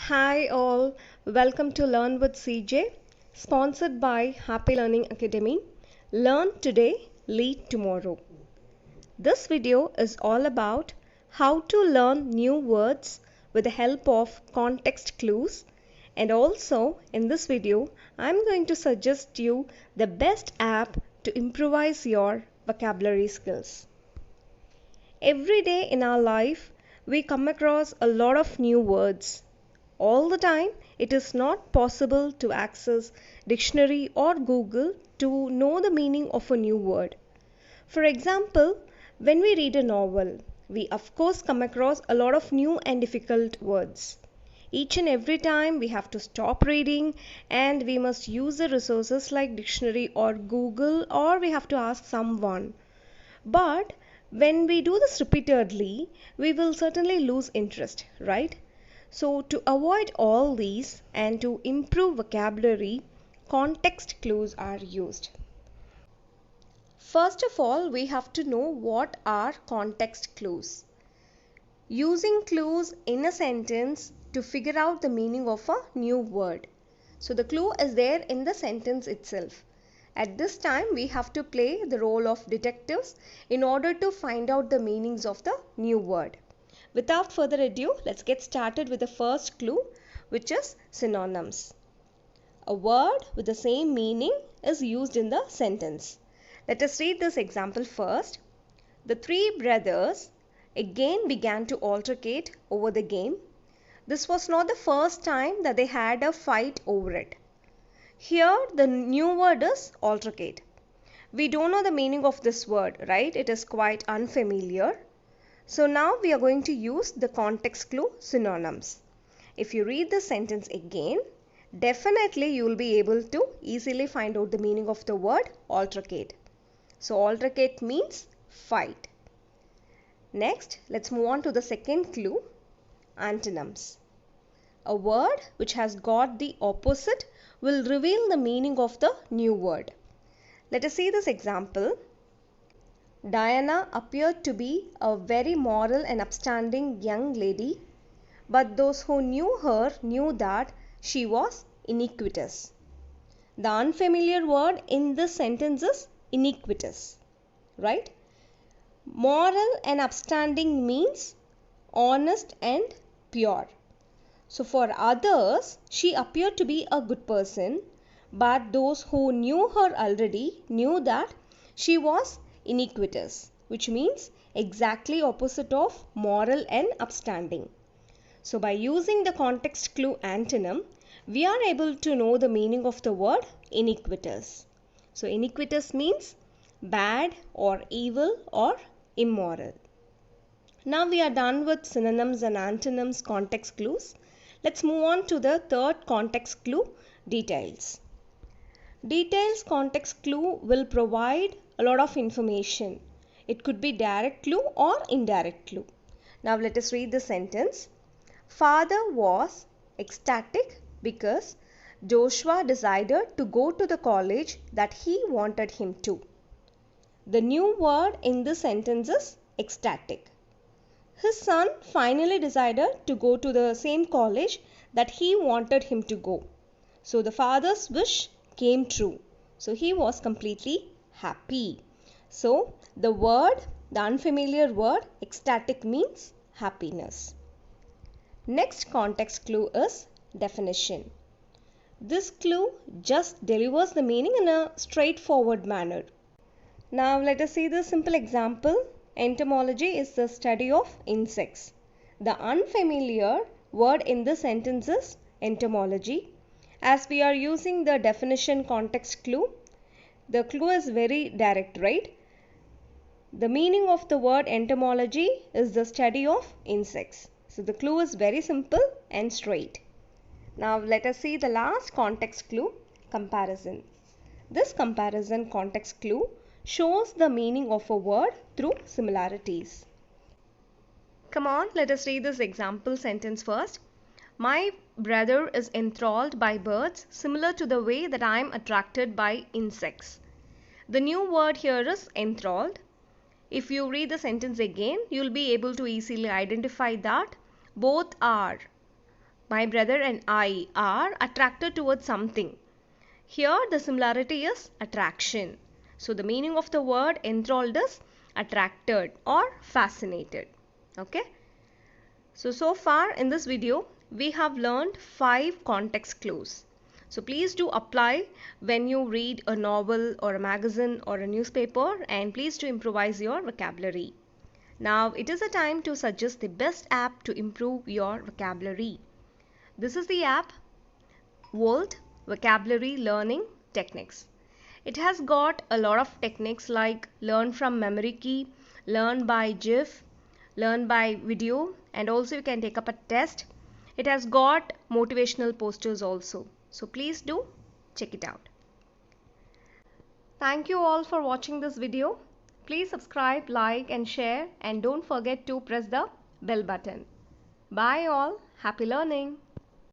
Hi all, welcome to Learn with CJ, sponsored by Happy Learning Academy. Learn today, lead tomorrow. This video is all about how to learn new words with the help of context clues, and also in this video I'm going to suggest you the best app to improvise your vocabulary skills. Every day in our life we come across a lot of new words. All the time, it is not possible to access dictionary or Google to know the meaning of a new word. For example, when we read a novel, we of course come across a lot of new and difficult words. Each and every time we have to stop reading and we must use the resources like dictionary or Google, or we have to ask someone. But when we do this repeatedly, we will certainly lose interest, right? So, to avoid all these and to improve vocabulary, context clues are used. First of all, we have to know what are context clues. Using clues in a sentence to figure out the meaning of a new word. So, the clue is there in the sentence itself. At this time, we have to play the role of detectives in order to find out the meanings of the new word. Without further ado, let's get started with the first clue, which is synonyms. A word with the same meaning is used in the sentence. Let us read this example first. The three brothers again began to altercate over the game. This was not the first time that they had a fight over it. Here, the new word is altercate. We don't know the meaning of this word, right? It is quite unfamiliar. So now we are going to use the context clue synonyms. If you read the sentence again, definitely you will be able to easily find out the meaning of the word altercate. So altercate means fight. Next, let's move on to the second clue, antonyms. A word which has got the opposite will reveal the meaning of the new word. Let us see this example. Diana appeared to be a very moral and upstanding young lady, but those who knew her knew that she was iniquitous. The unfamiliar word in this sentence is iniquitous, right? Moral and upstanding means honest and pure. So for others, she appeared to be a good person, but those who knew her already knew that she was iniquitous, which means exactly opposite of moral and upstanding. So by using the context clue antonym, we are able to know the meaning of the word iniquitous. So iniquitous means bad or evil or immoral. Now we are done with synonyms and antonyms context clues. Let's move on to the third context clue, details. Details context clue will provide a lot of information. It could be direct clue or indirect clue. Now let us read the sentence. Father was ecstatic because Joshua decided to go to the college that he wanted him to. The new word in this sentence is ecstatic. His son finally decided to go to the same college that he wanted him to go. So the father's wish came true. So he was completely happy. So the unfamiliar word ecstatic means happiness. Next context clue is definition. This clue just delivers the meaning in a straightforward manner. Now let us see the simple example. Entomology is the study of insects. The unfamiliar word in this sentence is entomology. As we are using the definition context clue, the clue is very direct, right? The meaning of the word entomology is the study of insects. So the clue is very simple and straight. Now let us see the last context clue, comparison. This comparison context clue shows the meaning of a word through similarities. Come on, let us read this example sentence first. My brother is enthralled by birds similar to the way that I am attracted by insects. The new word here is enthralled. If you read the sentence again, you will be able to easily identify that both are My brother and I are attracted towards something. Here the similarity is attraction. So the meaning of the word enthralled is attracted or fascinated. Okay. So far in this video we have learned 5 context clues. So please do apply when you read a novel or a magazine or a newspaper, and please do improvise your vocabulary. Now it is a time to suggest the best app to improve your vocabulary. This is the app Volt Vocabulary Learning Techniques. It has got a lot of techniques like learn from memory key, learn by GIF, learn by video, and also you can take up a test. It has got motivational posters also. So please do check it out. Thank you all for watching this video. Please subscribe, like and share, and don't forget to press the bell button. Bye all. Happy learning.